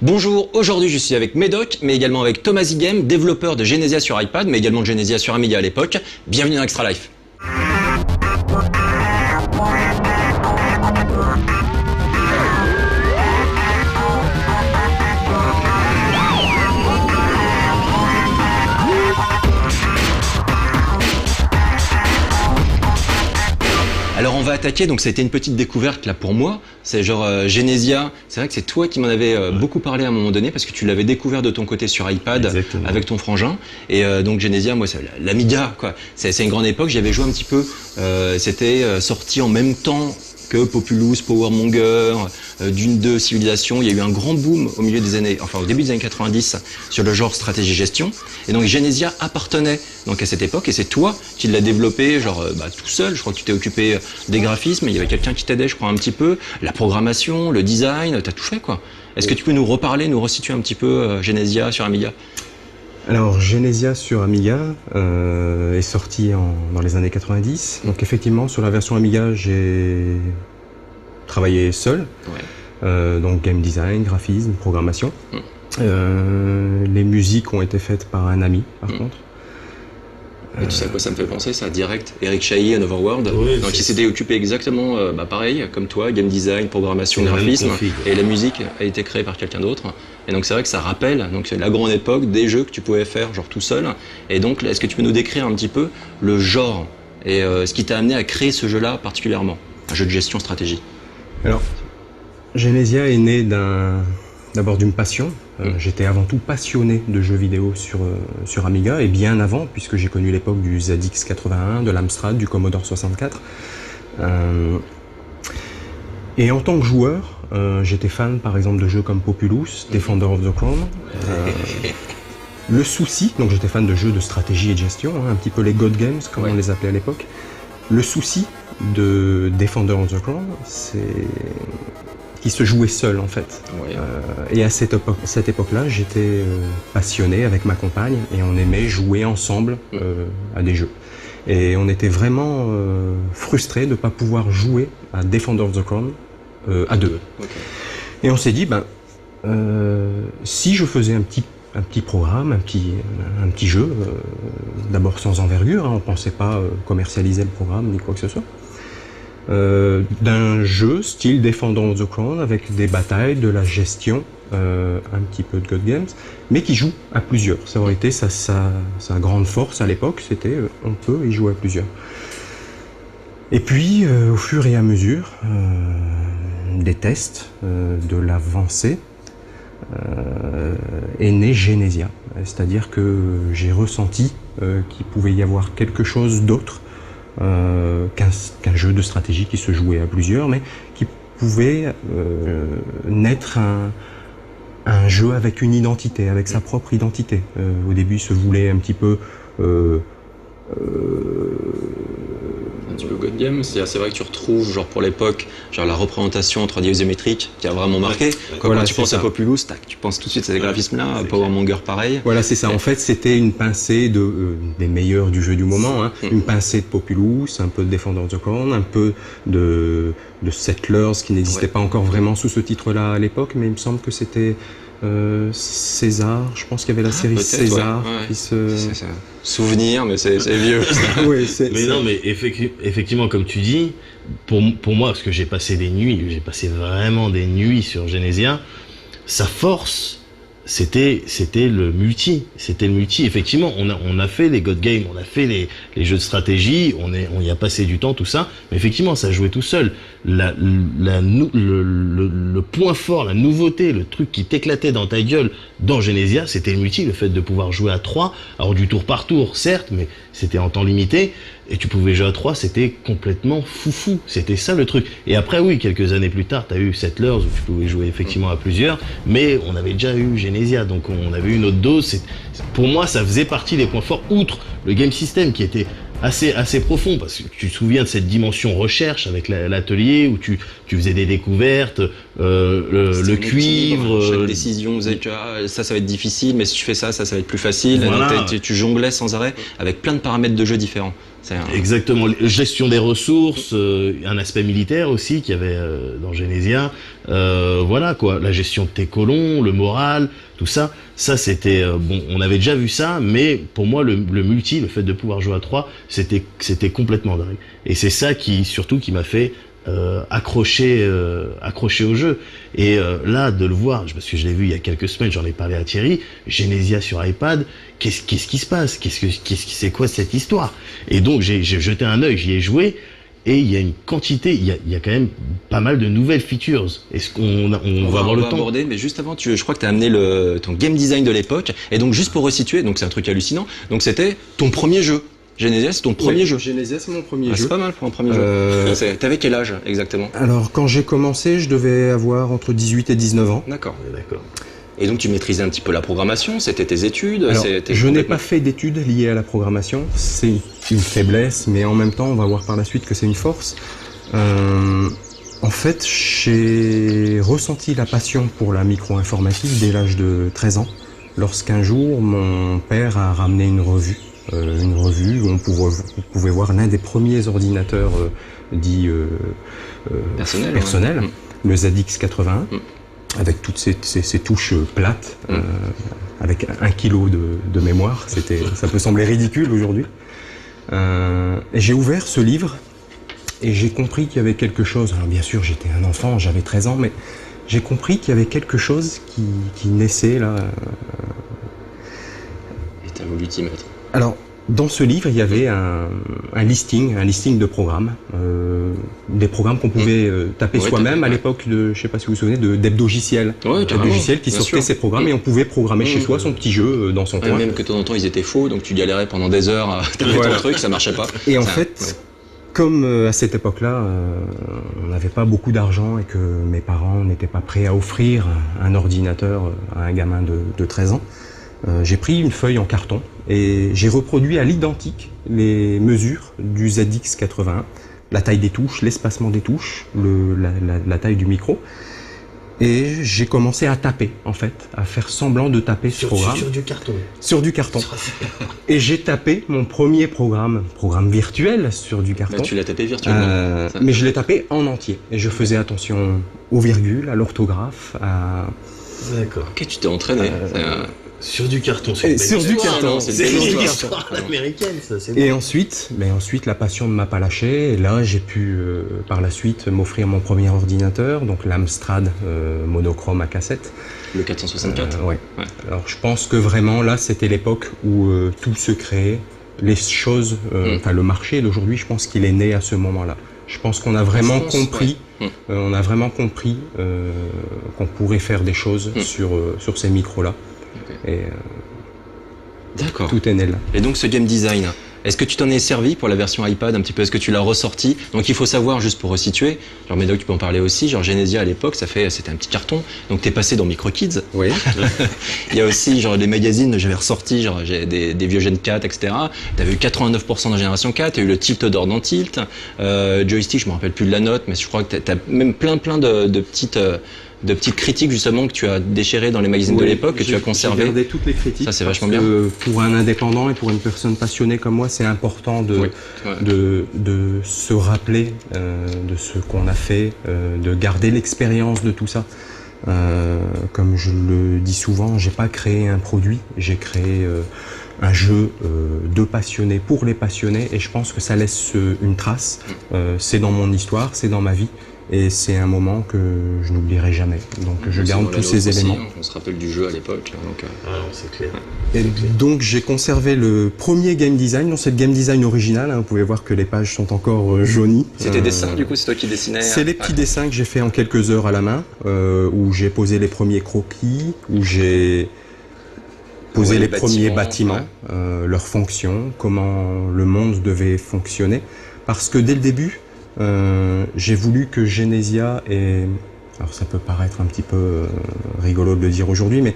Bonjour, aujourd'hui je suis avec Médoc, mais également avec Thomas Zigem, développeur de Genesia sur iPad, mais également de Genesia sur Amiga à l'époque. Bienvenue dans Extra Life. Alors on va attaquer, donc ça a été une petite découverte là pour moi, c'est genre Genesia, c'est vrai que c'est toi qui m'en avais beaucoup parlé à un moment donné parce que tu l'avais découvert de ton côté sur iPad. Exactement. Avec ton frangin, et donc Genesia, moi c'est l'Amiga quoi, c'est une grande époque, j'y avais joué un petit peu, c'était sorti en même temps que Populous, Powermonger, Dune 2, Civilization. Il y a eu un grand boom au milieu des années, enfin au début des années 90 sur le genre stratégie-gestion. Et donc Genesia appartenait donc à cette époque et c'est toi qui l'as développé genre tout seul. Je crois que tu t'es occupé des graphismes, il y avait quelqu'un qui t'aidait je crois un petit peu, la programmation, le design, t'as tout fait quoi. Est-ce que tu peux nous reparler, nous resituer un petit peu Genesia sur Amiga? Alors Genesia sur Amiga est sorti dans les années 90. Donc effectivement sur la version Amiga j'ai travaillé seul. Ouais. Donc game design, graphisme, programmation. Les musiques ont été faites par un ami par contre. Et tu sais à quoi ça me fait penser ça? Direct, Eric Chahi, Overworld, oui, donc il s'était occupé exactement pareil comme toi, game design, programmation, graphisme, et la musique a été créée par quelqu'un d'autre. Et donc c'est vrai que ça rappelle donc la grande époque des jeux que tu pouvais faire genre tout seul. Et donc est-ce que tu peux nous décrire un petit peu le genre et ce qui t'a amené à créer ce jeu-là particulièrement, un jeu de gestion stratégie? Alors Genesia est né d'abord d'une passion. J'étais avant tout passionné de jeux vidéo sur Amiga, et bien avant, puisque j'ai connu l'époque du ZX81, de l'Amstrad, du Commodore 64. Et en tant que joueur, j'étais fan par exemple de jeux comme Populous, Defender of the Crown. Le souci, donc j'étais fan de jeux de stratégie et de gestion, un petit peu les God Games comme on les appelait à l'époque. Le souci de Defender of the Crown, c'est qui se jouait seul en fait. Ouais. Et à cette époque-là, j'étais passionné avec ma compagne et on aimait jouer ensemble à des jeux. Et on était vraiment frustrés de ne pas pouvoir jouer à Defender of the Crown à deux. Okay. Et on s'est dit, si je faisais un petit programme, un petit jeu, d'abord sans envergure, on ne pensait pas commercialiser le programme ni quoi que ce soit, d'un jeu style Defender of the Crown avec des batailles, de la gestion, un petit peu de God Games, mais qui joue à plusieurs. Ça aurait été sa grande force à l'époque, c'était on peut y jouer à plusieurs. Et puis au fur et à mesure des tests, de l'avancée, est né Genesia. C'est-à-dire que j'ai ressenti qu'il pouvait y avoir quelque chose d'autre qu'un jeu de stratégie qui se jouait à plusieurs, mais qui pouvait naître un jeu avec une identité, avec sa propre identité. Au début, il se voulait un petit peu God Game, c'est vrai que tu retrouves, genre pour l'époque, genre la représentation en 3D isométrique qui a vraiment marqué. Quand tu penses à Populous, tu penses tout de suite à ces graphismes-là, à Powermonger pareil. Voilà, c'est ça. En fait, c'était une pincée des meilleurs du jeu du moment, une pincée de Populous, un peu de Defender of the Crown, un peu de Settlers qui n'existait pas encore vraiment sous ce titre-là à l'époque, mais il me semble que c'était César, je pense qu'il y avait la série César qui se... C'est ça. Souvenir, mais c'est vieux. Oui, non, mais effectivement, comme tu dis, pour moi, parce que j'ai passé vraiment des nuits sur Genesia, sa force, c'était le multi. Effectivement, on a fait les God Games, on a fait les jeux de stratégie, on y a passé du temps, tout ça, mais effectivement, ça jouait tout seul. Le point fort, la nouveauté, le truc qui t'éclatait dans ta gueule dans Genesia, c'était le multi, le fait de pouvoir jouer à 3, alors du tour par tour, certes, mais c'était en temps limité, et tu pouvais jouer à 3, c'était complètement foufou, c'était ça le truc. Et après, oui, quelques années plus tard, t'as eu Settlers, où tu pouvais jouer effectivement à plusieurs, mais on avait déjà eu Genesia, donc on avait eu une autre dose. Pour moi, ça faisait partie des points forts, outre le game system qui était assez profond, parce que tu te souviens de cette dimension recherche avec l'atelier où tu faisais des découvertes, le cuivre, chaque décision vous êtes, ça va être difficile, mais si tu fais ça va être plus facile. Voilà. Donc tu jonglais sans arrêt avec plein de paramètres de jeu différents. Exactement, gestion des ressources, un aspect militaire aussi qu'il y avait dans Genesia, voilà quoi, la gestion de tes colons, le moral, tout ça, c'était bon, on avait déjà vu ça, mais pour moi le multi, le fait de pouvoir jouer à 3, c'était complètement dingue. Et c'est ça qui m'a fait accrocher au jeu. Et là, de le voir, parce que je l'ai vu il y a quelques semaines, j'en ai parlé à Thierry, Genesia sur iPad, qu'est-ce qui se passe, c'est quoi cette histoire? Et donc j'ai jeté un œil, j'y ai joué, et il y a une quantité, il y a quand même pas mal de nouvelles features. Est-ce qu'on va avoir le temps aborder, mais juste avant, je crois que tu as amené ton game design de l'époque, et donc juste pour resituer, donc c'est un truc hallucinant, donc c'était ton premier jeu. Genesia, c'est ton premier jeu. Genesia, c'est mon premier jeu. C'est pas mal pour un premier jeu. T'avais quel âge exactement? Alors, quand j'ai commencé, je devais avoir entre 18 et 19 ans. D'accord. Et donc, tu maîtrisais un petit peu la programmation, c'était tes études? Alors, je n'ai pas fait d'études liées à la programmation. C'est une faiblesse, mais en même temps, on va voir par la suite que c'est une force. En fait, j'ai ressenti la passion pour la micro-informatique dès l'âge de 13 ans, lorsqu'un jour, mon père a ramené une revue où on pouvait voir l'un des premiers ordinateurs dits personnels, le ZX81, avec toutes ces touches plates, avec 1 kg de mémoire. Ça peut sembler ridicule aujourd'hui. Et j'ai ouvert ce livre et j'ai compris qu'il y avait quelque chose. Alors bien sûr, j'étais un enfant, j'avais 13 ans, mais j'ai compris qu'il y avait quelque chose qui naissait là. Et t'as voulu t'y mettre. Alors, dans ce livre, il y avait un listing de programmes, des programmes qu'on pouvait taper soi-même à l'époque de, je sais pas si vous vous souvenez, d'Hebdogiciel. Hebdogiciel qui sortait ces programmes et on pouvait programmer chez soi son petit jeu dans son coin. Même que de temps en temps ils étaient faux, donc tu galérais pendant des heures à taper ton truc, ça marchait pas. Et en fait, comme à cette époque-là, on n'avait pas beaucoup d'argent et que mes parents n'étaient pas prêts à offrir un ordinateur à un gamin de 13 ans, j'ai pris une feuille en carton et j'ai reproduit à l'identique les mesures du ZX81, la taille des touches, l'espacement des touches, la taille du micro. Et j'ai commencé à taper, en fait, à faire semblant de taper ce programme. Sur du carton. Sur du carton. Et j'ai tapé mon premier programme virtuel sur du carton. Bah, tu l'as tapé virtuellement. Mais je l'ai tapé en entier. Et je faisais attention aux virgules, à l'orthographe, à... D'accord. Ok, tu t'es entraîné. Sur du carton. C'est du carton. C'est une histoire américaine, ça. Et ensuite, la passion ne m'a pas lâché. Et là, j'ai pu, par la suite, m'offrir mon premier ordinateur, donc l'Amstrad monochrome à cassette. Le 464. Ouais. Alors, je pense que vraiment, là, c'était l'époque où tout se créait. Les choses, enfin, le marché d'aujourd'hui, je pense qu'il est né à ce moment-là. Je pense qu'on a vraiment compris. On a vraiment compris qu'on pourrait faire des choses sur ces micros-là. Et d'accord. Tout est né là. Et donc ce game design, est-ce que tu t'en es servi pour la version iPad un petit peu? Est-ce que tu l'as ressorti? Donc il faut savoir, juste pour resituer, genre Médoc, tu peux en parler aussi, genre Genesia à l'époque, c'était un petit carton, donc t'es passé dans MicroKids. Oui. Il y a aussi genre les magazines, j'avais ressorti genre j'ai des vieux Gen 4, etc. T'avais eu 89% dans Génération 4, t'as eu le Tilt d'or dans Tilt, Joystick, je me rappelle plus de la note, mais je crois que t'as même plein de petites critiques justement que tu as déchirées dans les magazines de l'époque, que tu as conservées. J'ai gardé toutes les critiques. Ça c'est vachement bien. Pour un indépendant et pour une personne passionnée comme moi, c'est important de se rappeler de ce qu'on a fait, de garder l'expérience de tout ça. Comme je le dis souvent, j'ai pas créé un produit, j'ai créé un jeu de passionnés pour les passionnés et je pense que ça laisse une trace. C'est dans mon histoire, c'est dans ma vie. Et c'est un moment que je n'oublierai jamais. Donc je garde tous ces éléments. On se rappelle du jeu à l'époque. C'est clair. Et donc j'ai conservé le premier game design. C'est le game design original. Vous pouvez voir que les pages sont encore jaunies. C'est tes dessins du coup, c'est toi qui dessinais? C'est les petits dessins que j'ai fait en quelques heures à la main, où j'ai posé les premiers croquis, où j'ai posé les premiers bâtiments, leurs fonctions, comment le monde devait fonctionner. Parce que dès le début, j'ai voulu que Genesia ait, alors ça peut paraître un petit peu rigolo de le dire aujourd'hui, mais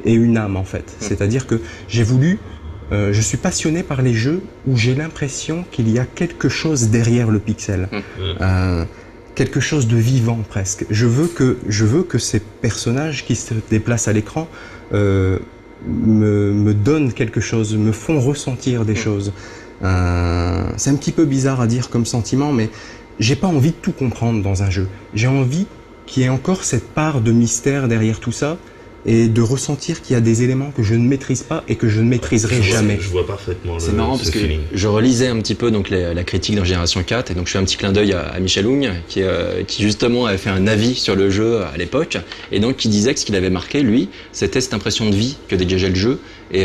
ait une âme en fait. C'est-à-dire que j'ai voulu, je suis passionné par les jeux où j'ai l'impression qu'il y a quelque chose derrière le pixel. Quelque chose de vivant presque. Je veux que ces personnages qui se déplacent à l'écran me donnent quelque chose, me font ressentir des choses. C'est un petit peu bizarre à dire comme sentiment, mais j'ai pas envie de tout comprendre dans un jeu. J'ai envie qu'il y ait encore cette part de mystère derrière tout ça, et de ressentir qu'il y a des éléments que je ne maîtrise pas et que je ne maîtriserai jamais. Je vois parfaitement C'est marrant parce que je relisais un petit peu donc la critique dans Génération 4 et donc je fais un petit clin d'œil à Michel Houng qui justement avait fait un avis sur le jeu à l'époque et donc qui disait que ce qu'il avait marqué lui c'était cette impression de vie que dégageait le jeu et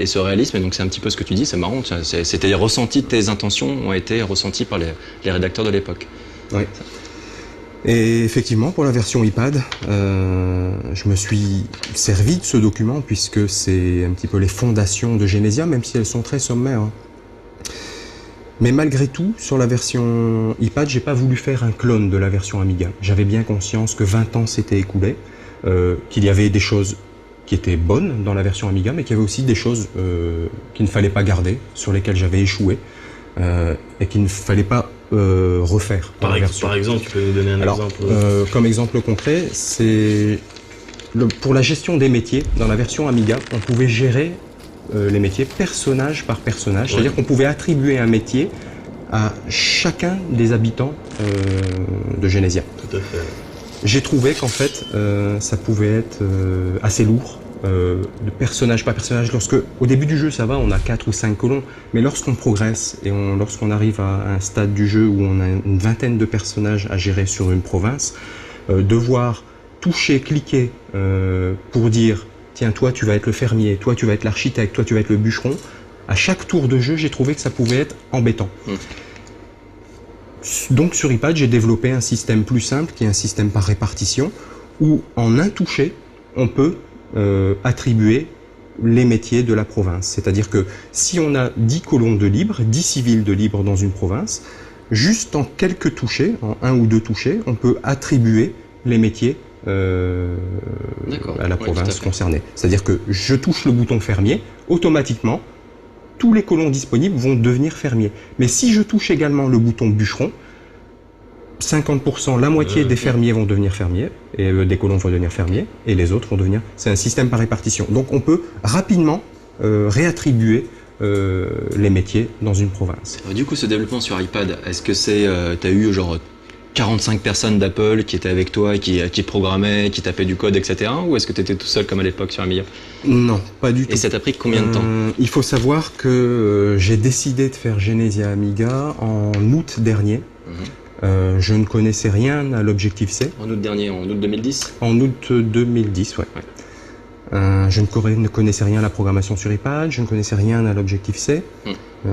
ce réalisme et donc c'est un petit peu ce que tu dis, c'est marrant, c'était les ressentis de tes intentions ont été ressentis par les rédacteurs de l'époque. Oui. Et effectivement, pour la version iPad, je me suis servi de ce document puisque c'est un petit peu les fondations de Genesia, même si elles sont très sommaires. Mais malgré tout, sur la version iPad, j'ai pas voulu faire un clone de la version Amiga. J'avais bien conscience que 20 ans s'étaient écoulés, qu'il y avait des choses qui étaient bonnes dans la version Amiga, mais qu'il y avait aussi des choses qu'il ne fallait pas garder, sur lesquelles j'avais échoué, et qu'il ne fallait pas refaire. Par exemple, tu peux nous donner un exemple comme exemple concret, c'est pour la gestion des métiers, dans la version Amiga, on pouvait gérer les métiers personnage par personnage, c'est-à-dire qu'on pouvait attribuer un métier à chacun des habitants de Genesia. Tout à fait. J'ai trouvé qu'en fait, ça pouvait être assez lourd, de personnage par personnage. Au début du jeu, ça va, on a 4 ou 5 colons, mais lorsqu'on progresse et lorsqu'on arrive à un stade du jeu où on a une vingtaine de personnages à gérer sur une province, devoir toucher, cliquer pour dire tiens, toi tu vas être le fermier, toi tu vas être l'architecte, toi tu vas être le bûcheron, à chaque tour de jeu, j'ai trouvé que ça pouvait être embêtant. Donc sur iPad, j'ai développé un système plus simple, qui est un système par répartition, où en un toucher, on peut attribuer les métiers de la province. C'est-à-dire que si on a 10 colons de libre, 10 civils de libre dans une province, juste en quelques touchés, en un ou deux touchés, on peut attribuer les métiers à la province concernée. C'est-à-dire que je touche le bouton fermier, automatiquement, tous les colons disponibles vont devenir fermiers. Mais si je touche également le bouton bûcheron, 50%, la moitié des fermiers vont devenir fermiers, et des colons vont devenir fermiers, et les autres vont devenir... C'est un système par répartition. Donc on peut rapidement réattribuer les métiers dans une province. Du coup, ce développement sur iPad, est-ce que t'as eu genre 45 personnes d'Apple qui étaient avec toi, qui programmaient, qui tapaient du code, etc. Ou est-ce que tu étais tout seul comme à l'époque sur Amiga? Non, pas du tout. Et ça t'a pris combien de temps? Il faut savoir que j'ai décidé de faire Genesia Amiga en août dernier. Je ne connaissais rien à l'Objective-C. En août dernier, en août 2010? En août 2010, ouais. Je ne connaissais rien à la programmation sur iPad, je ne connaissais rien à l'Objective-C. Ça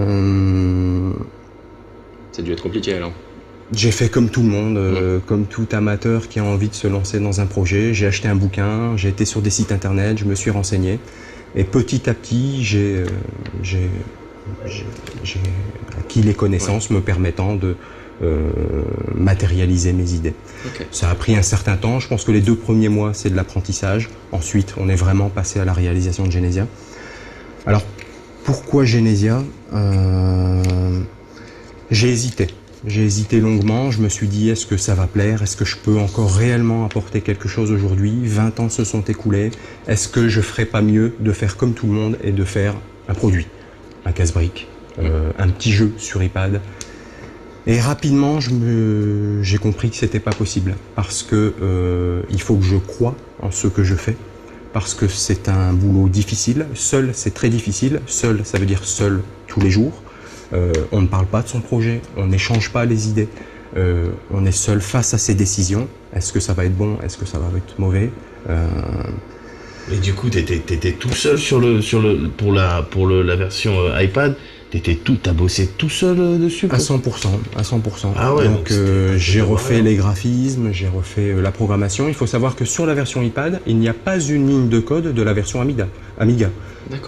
a dû être compliqué alors. J'ai fait comme tout le monde, comme tout amateur qui a envie de se lancer dans un projet. J'ai acheté un bouquin, j'ai été sur des sites internet, je me suis renseigné. Et petit à petit, j'ai acquis les connaissances me permettant de matérialiser mes idées. Ça a pris un certain temps. Je pense que les 2 premiers mois, c'est de l'apprentissage. Ensuite, on est vraiment passé à la réalisation de Genesia. Alors, pourquoi Genesia? J'ai hésité. J'ai hésité longuement, je me suis dit est-ce que ça va plaire, est-ce que je peux encore réellement apporter quelque chose aujourd'hui, 20 ans se sont écoulés, est-ce que je ferais pas mieux de faire comme tout le monde et de faire un produit, un casse-brique, un petit jeu sur iPad. Et rapidement j'ai compris que c'était pas possible parce que il faut que je croie en ce que je fais, parce que c'est un boulot difficile, seul c'est très difficile, seul ça veut dire seul tous les jours. On ne parle pas de son projet, on n'échange pas les idées, on est seul face à ses décisions. Est-ce que ça va être bon, est-ce que ça va être mauvais? Et du coup, t'étais tout seul pour la version iPad. T'as bossé tout seul dessus quoi? À 100%. Ah ouais, donc j'ai refait les graphismes, j'ai refait la programmation. Il faut savoir que sur la version iPad, il n'y a pas une ligne de code de la version Amiga.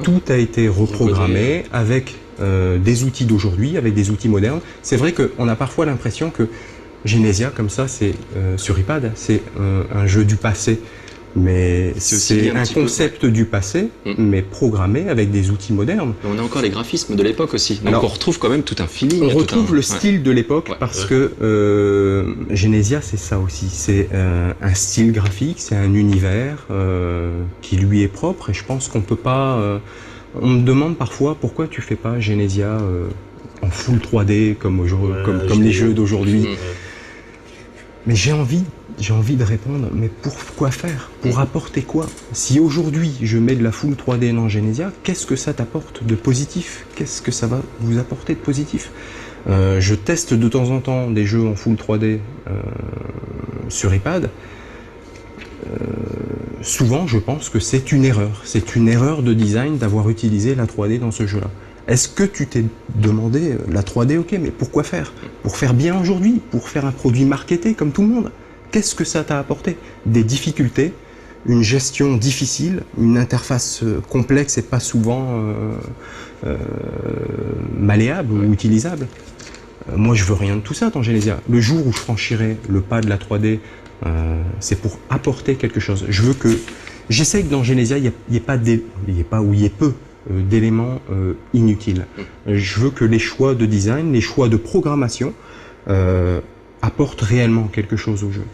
Tout a été reprogrammé avec des outils d'aujourd'hui, avec des outils modernes. C'est vrai qu'on a parfois l'impression que Genesia, comme ça, c'est sur iPad, c'est un jeu du passé. Mais c'est un concept du passé, mais programmé avec des outils modernes. On a encore les graphismes de l'époque aussi. Donc on retrouve quand même tout un feeling. On retrouve le style de l'époque parce que Genesia, c'est ça aussi. C'est un style graphique, c'est un univers qui lui est propre. Et je pense qu'on peut pas On me demande parfois pourquoi tu fais pas Genesia en full 3D comme les jeux d'aujourd'hui. Mais j'ai envie de répondre, mais pourquoi faire? Pour apporter quoi? Si aujourd'hui je mets de la full 3D dans Genesia, qu'est-ce que ça t'apporte de positif? Qu'est-ce que ça va vous apporter de positif? Je teste de temps en temps des jeux en full 3D sur iPad. Souvent, je pense que c'est une erreur. C'est une erreur de design d'avoir utilisé la 3D dans ce jeu-là. Est-ce que tu t'es demandé la 3D, ok, mais pourquoi faire? Pour faire bien aujourd'hui, pour faire un produit marketé comme tout le monde. Qu'est-ce que ça t'a apporté? Des difficultés, une gestion difficile, une interface complexe et pas souvent malléable ou utilisable. Moi, je veux rien de tout ça dans Genesia. Le jour où je franchirai le pas de la 3D, c'est pour apporter quelque chose. J'essaie que dans Genesia, il y ait peu d'éléments inutiles. Je veux que les choix de design, les choix de programmation apportent réellement quelque chose au jeu.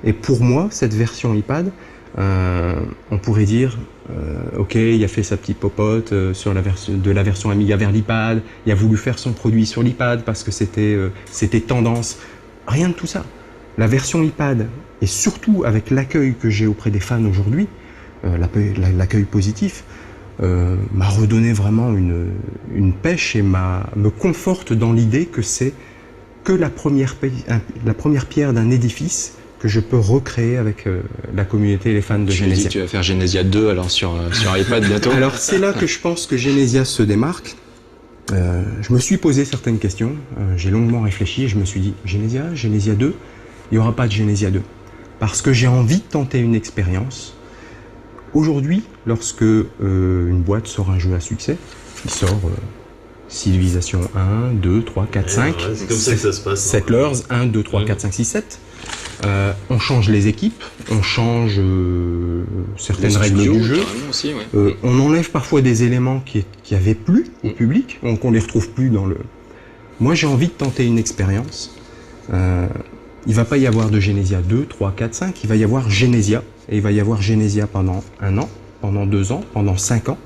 Et pour moi, cette version iPad, on pourrait dire, ok, il a fait sa petite popote de la version Amiga vers l'iPad, il a voulu faire son produit sur l'iPad parce que c'était tendance. Rien de tout ça. La version iPad, et surtout avec l'accueil que j'ai auprès des fans aujourd'hui, l'accueil positif, m'a redonné vraiment une pêche et me conforte dans l'idée que c'est que la première pierre d'un édifice que je peux recréer avec la communauté et les fans de Genesia. Tu vas faire Genesia 2 alors sur iPad bientôt. Alors c'est là que je pense que Genesia se démarque. Je me suis posé certaines questions, j'ai longuement réfléchi et je me suis dit Genesia 2, il n'y aura pas de Genesia 2. Parce que j'ai envie de tenter une expérience. Aujourd'hui, lorsque une boîte sort un jeu à succès, il sort Civilization 1, 2, 3, 4, 5. Ouais, c'est comme ça que ça se passe. Settlers, 1, 2, 3, 4, 5, 6, 7. On change les équipes, on change certaines règles du jeu. Aussi, ouais. On enlève parfois des éléments qui avaient plu au public, qu'on les retrouve plus dans le... Moi, j'ai envie de tenter une expérience. Il va pas y avoir de Genesia 2, 3, 4, 5, il va y avoir Genesia. Et il va y avoir Genesia pendant 1 an, pendant 2 ans, pendant 5 ans,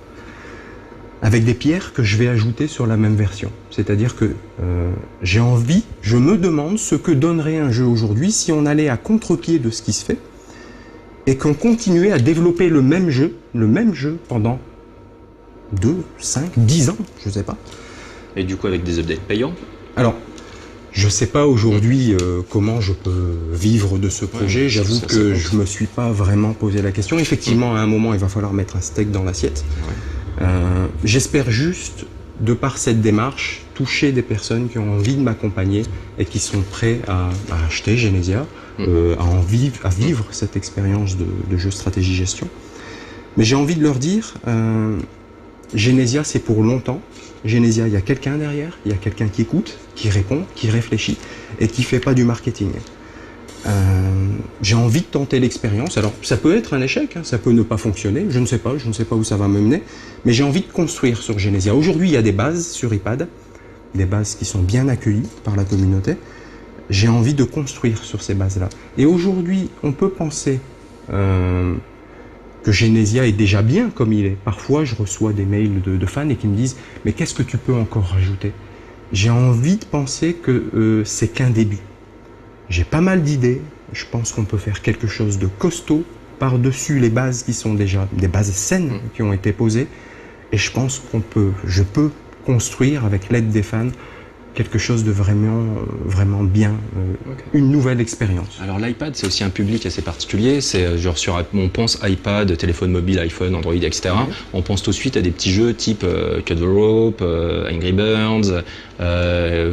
avec des pierres que je vais ajouter sur la même version. C'est-à-dire que je me demande ce que donnerait un jeu aujourd'hui si on allait à contre-pied de ce qui se fait et qu'on continuait à développer le même jeu pendant 2, 5, 10 ans, je sais pas. Et du coup avec des updates payants? Alors, je sais pas aujourd'hui comment je peux vivre de ce projet. J'avoue que je me suis pas vraiment posé la question. Effectivement, à un moment, il va falloir mettre un steak dans l'assiette. J'espère juste, de par cette démarche, toucher des personnes qui ont envie de m'accompagner et qui sont prêts à acheter Genesia, à vivre cette expérience de jeu stratégie-gestion. Mais j'ai envie de leur dire, Genesia, c'est pour longtemps. Genesia, il y a quelqu'un derrière, il y a quelqu'un qui écoute, qui répond, qui réfléchit et qui fait pas du marketing. J'ai envie de tenter l'expérience. Alors, ça peut être un échec, ça peut ne pas fonctionner, je ne sais pas où ça va me mener, mais j'ai envie de construire sur Genesia. Aujourd'hui, il y a des bases sur iPad, des bases qui sont bien accueillies par la communauté. J'ai envie de construire sur ces bases-là. Et aujourd'hui, on peut penser que Genesia est déjà bien comme il est. Parfois, je reçois des mails de fans et qui me disent « Mais qu'est-ce que tu peux encore rajouter ?» J'ai envie de penser que c'est qu'un début. J'ai pas mal d'idées. Je pense qu'on peut faire quelque chose de costaud par-dessus les bases qui sont déjà des bases saines qui ont été posées. Et je pense je peux construire avec l'aide des fans quelque chose de vraiment bien, une nouvelle expérience. Alors l'iPad, c'est aussi un public assez particulier. C'est genre on pense iPad, téléphone mobile, iPhone, Android, etc. On pense tout de suite à des petits jeux type Cut the Rope, Angry Birds,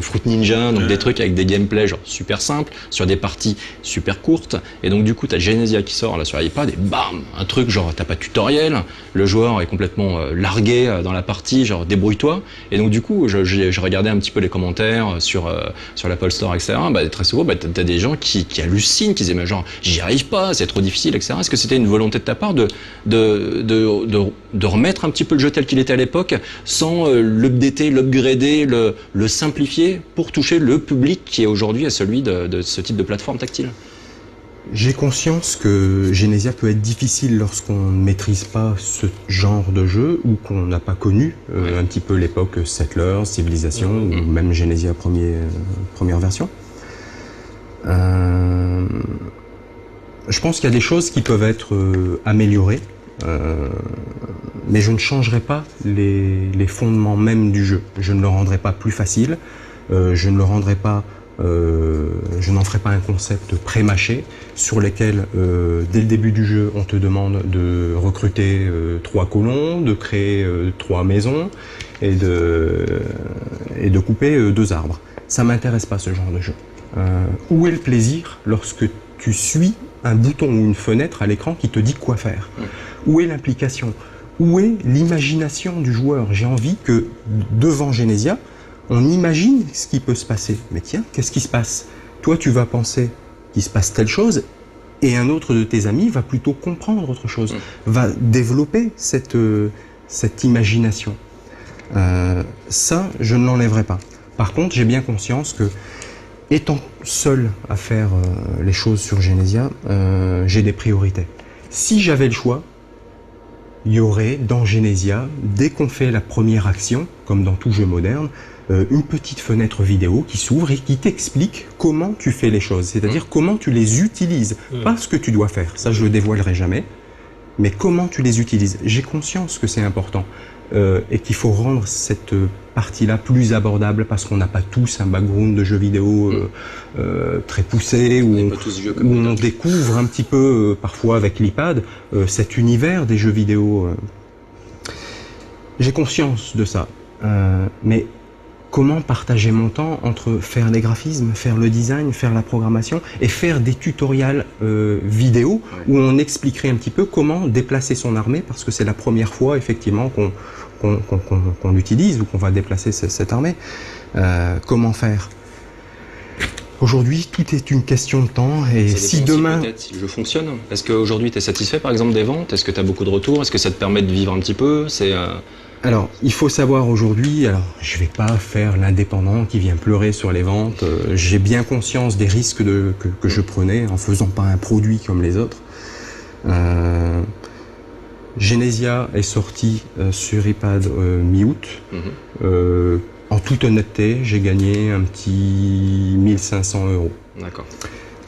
Fruit Ninja, donc des trucs avec des gameplays genre super simples, sur des parties super courtes. Et donc du coup, t'as Genesia qui sort là sur iPad et bam, un truc genre t'as pas de tutoriel, le joueur est complètement largué dans la partie, genre débrouille-toi. Et donc du coup, je regardais un petit peu les commentaires sur l'Apple Store, etc. Très souvent, t'as des gens qui hallucinent, qui disent mais genre j'y arrive pas, c'est trop difficile, etc. Est-ce que c'était une volonté de ta part de remettre un petit peu le jeu tel qu'il était à l'époque, sans l'updater, l'upgrader, le simplifier pour toucher le public qui est aujourd'hui à celui de ce type de plateforme tactile? J'ai conscience que Genesia peut être difficile lorsqu'on ne maîtrise pas ce genre de jeu ou qu'on n'a pas connu un petit peu l'époque Settlers, Civilization ou même Genesia première version. Je pense qu'il y a des choses qui peuvent être améliorées, mais je ne changerai pas les fondements même du jeu. Je ne le rendrai pas plus facile, je ne le rendrai pas je n'en ferai pas un concept pré-mâché sur lequel, dès le début du jeu, on te demande de recruter 3 colons, de créer 3 maisons et de couper 2 arbres. Ça m'intéresse pas ce genre de jeu. Où est le plaisir lorsque tu suis un bouton ou une fenêtre à l'écran qui te dit quoi faire? Où est l'implication? Où est l'imagination du joueur? J'ai envie que, devant Genesia, on imagine ce qui peut se passer. Mais tiens, qu'est-ce qui se passe? Toi, tu vas penser qu'il se passe telle chose, et un autre de tes amis va plutôt comprendre autre chose, va développer cette imagination. Ça, je ne l'enlèverai pas. Par contre, j'ai bien conscience que, étant seul à faire les choses sur Genesia, j'ai des priorités. Si j'avais le choix, il y aurait dans Genesia, dès qu'on fait la première action, comme dans tout jeu moderne, une petite fenêtre vidéo qui s'ouvre et qui t'explique comment tu fais les choses, c'est-à-dire comment tu les utilises, pas ce que tu dois faire, ça je le dévoilerai jamais, mais comment tu les utilises. J'ai conscience que c'est important et qu'il faut rendre cette partie-là plus abordable parce qu'on n'a pas tous un background de jeux vidéo très poussé où on découvre un petit peu parfois avec l'iPad cet univers des jeux vidéo. J'ai conscience de ça, mais comment partager mon temps entre faire des graphismes, faire le design, faire la programmation et faire des tutoriels vidéo où on expliquerait un petit peu comment déplacer son armée parce que c'est la première fois effectivement qu'on l'utilise ou qu'on va déplacer cette armée. Comment faire? Aujourd'hui, tout est une question de temps et si demain... Peut-être si le jeu fonctionne. Est-ce qu'aujourd'hui tu es satisfait par exemple des ventes? Est-ce que tu as beaucoup de retours? Est-ce que ça te permet de vivre un petit peu? Alors, il faut savoir aujourd'hui, alors je vais pas faire l'indépendant qui vient pleurer sur les ventes, j'ai bien conscience des risques que je prenais en faisant pas un produit comme les autres. Genesia est sorti sur iPad mi-août. En toute honnêteté, j'ai gagné un petit 1500 €. D'accord.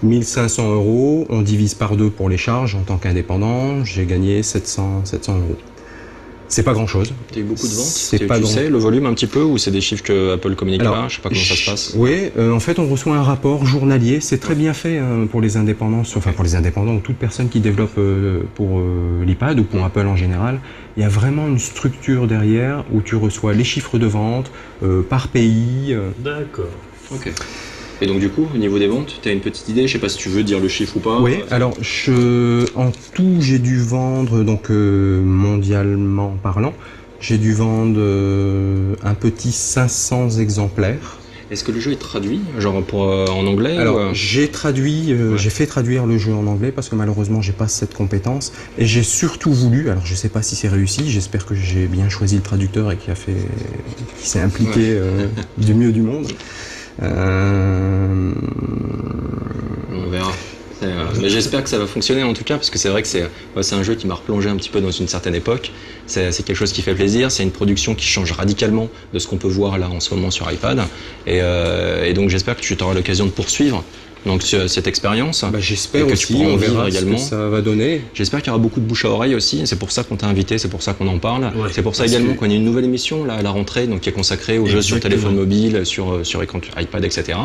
1500 €, on divise par 2 pour les charges en tant qu'indépendant, j'ai gagné 700 €. C'est pas grand-chose. Tu as eu beaucoup de ventes? Tu sais le volume un petit peu ou c'est des chiffres que Apple communique pas? Je sais pas comment ça se passe. Oui, en fait on reçoit un rapport journalier, c'est très bien fait pour les indépendants, enfin pour les indépendants ou toute personne qui développe pour l'iPad ou pour Apple en général. Il y a vraiment une structure derrière où tu reçois les chiffres de vente par pays. D'accord. Ok. Et donc du coup, au niveau des ventes, tu as une petite idée? Je sais pas si tu veux dire le chiffre ou pas. Oui, alors en tout j'ai dû vendre, donc mondialement parlant, j'ai dû vendre un petit 500 exemplaires. Est-ce que le jeu est traduit, genre en anglais? Alors j'ai traduit, j'ai fait traduire le jeu en anglais parce que malheureusement j'ai pas cette compétence et j'ai surtout voulu, alors je sais pas si c'est réussi, j'espère que j'ai bien choisi le traducteur et qui s'est impliqué du mieux du monde. On verra. Mais j'espère que ça va fonctionner en tout cas parce que c'est vrai que c'est un jeu qui m'a replongé un petit peu dans une certaine époque. C'est quelque chose qui fait plaisir, c'est une production qui change radicalement de ce qu'on peut voir là en ce moment sur iPad et donc j'espère que tu auras l'occasion de poursuivre donc cette expérience. J'espère aussi, on verra également ce que ça va donner. J'espère qu'il y aura beaucoup de bouche à oreille aussi, c'est pour ça qu'on t'a invité, c'est pour ça qu'on en parle. C'est pour ça également qu'on a une nouvelle émission là, à la rentrée donc qui est consacrée aux jeux sur téléphone mobile, sur écran iPad, etc.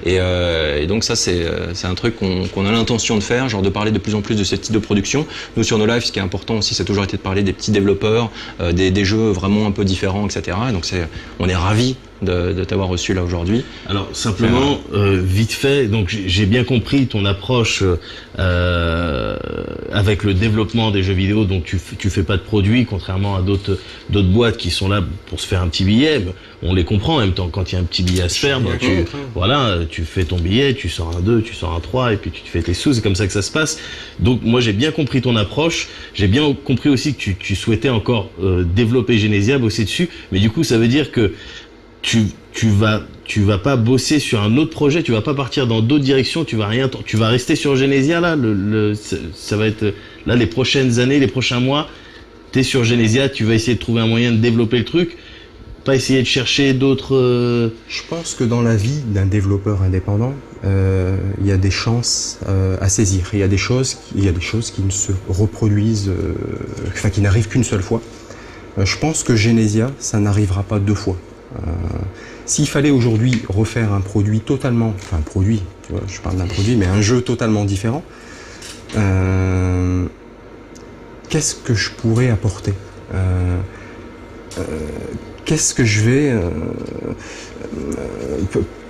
Et donc ça c'est un truc qu'on a l'intention de faire, genre de parler de plus en plus de ce type de production. Nous sur nos lives, ce qui est important aussi, c'est toujours été de parler des petits développeurs, des jeux vraiment un peu différents, etc. Et donc on est ravis de t'avoir reçu là aujourd'hui. Alors simplement, vite fait, donc j'ai bien compris ton approche avec le développement des jeux vidéo, donc tu fais pas de produits, contrairement à d'autres boîtes qui sont là pour se faire un petit billet. On les comprend en même temps, quand il y a un petit billet à se faire, tu fais ton billet, tu sors un 2, tu sors un 3 et puis tu te fais tes sous, c'est comme ça que ça se passe. Donc moi j'ai bien compris ton approche, j'ai bien compris aussi que tu souhaitais encore développer Genesia, bosser dessus, mais du coup ça veut dire que tu vas pas bosser sur un autre projet, tu vas pas partir dans d'autres directions, tu vas rester sur Genesia là, ça va être là les prochaines années, les prochains mois, t'es sur Genesia, tu vas essayer de trouver un moyen de développer le truc, pas essayer de chercher d'autres. Je pense que dans la vie d'un développeur indépendant, il y a des chances à saisir. Il y a des choses qui ne se reproduisent, enfin qui n'arrivent qu'une seule fois. Je pense que Genesia, ça n'arrivera pas 2 fois. S'il fallait aujourd'hui refaire un produit totalement, enfin un produit, tu vois, je parle d'un produit, mais un jeu totalement différent, qu'est-ce que je pourrais apporter? Qu'est-ce que je vais...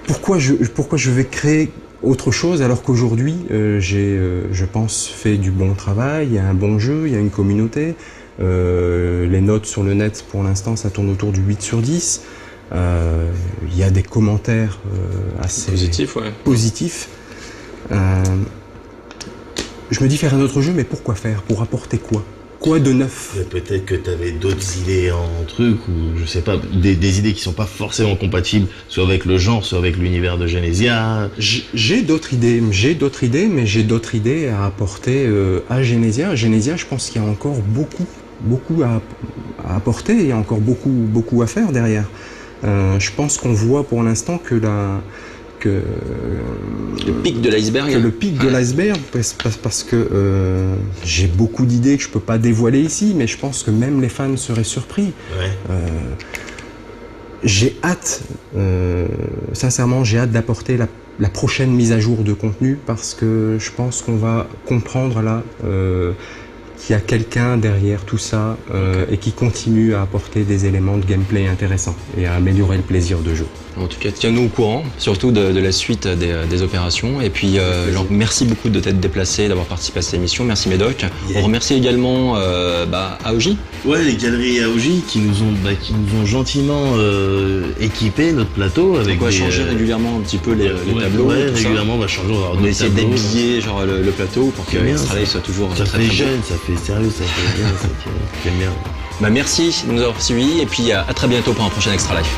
pourquoi je vais créer autre chose alors qu'aujourd'hui j'ai, je pense, fait du bon travail, il y a un bon jeu, il y a une communauté, les notes sur le net pour l'instant ça tourne autour du 8 sur 10, il y a des commentaires assez positifs. Je me dis faire un autre jeu, mais pourquoi faire? Pour apporter quoi? Quoi de neuf? Peut-être que tu avais d'autres idées en truc, ou je sais pas, des idées qui sont pas forcément compatibles, soit avec le genre, soit avec l'univers de Genesia. J'ai d'autres idées, mais j'ai d'autres idées à apporter à Genesia. Genesia, je pense qu'il y a encore beaucoup à apporter, il y a encore beaucoup à faire derrière. Je pense qu'on voit pour l'instant que le pic de l'iceberg. Parce que j'ai beaucoup d'idées que je peux pas dévoiler ici, mais je pense que même les fans seraient surpris. Ouais. J'ai hâte, sincèrement, j'ai hâte d'apporter la prochaine mise à jour de contenu, parce que je pense qu'on va comprendre là qu'il y a quelqu'un derrière tout ça et qui continue à apporter des éléments de gameplay intéressants et à améliorer le plaisir de jeu. En tout cas, tiens-nous au courant, surtout de la suite des opérations. Et puis, merci beaucoup de t'être déplacé, d'avoir participé à cette émission. Merci Médoc. Yeah. On remercie également AOJ. Ouais, les galeries AOJ qui nous ont gentiment équipé notre plateau avec. On va changer régulièrement un petit peu les tableaux. Ouais, régulièrement, on va changer. On va essayer d'habiller le plateau pour que Extra Life soit toujours ça très fait jeune, ça fait sérieux, ça fait bien, j'aime bien. Merci de nous avoir suivis et puis à très bientôt pour un prochain Extra Life.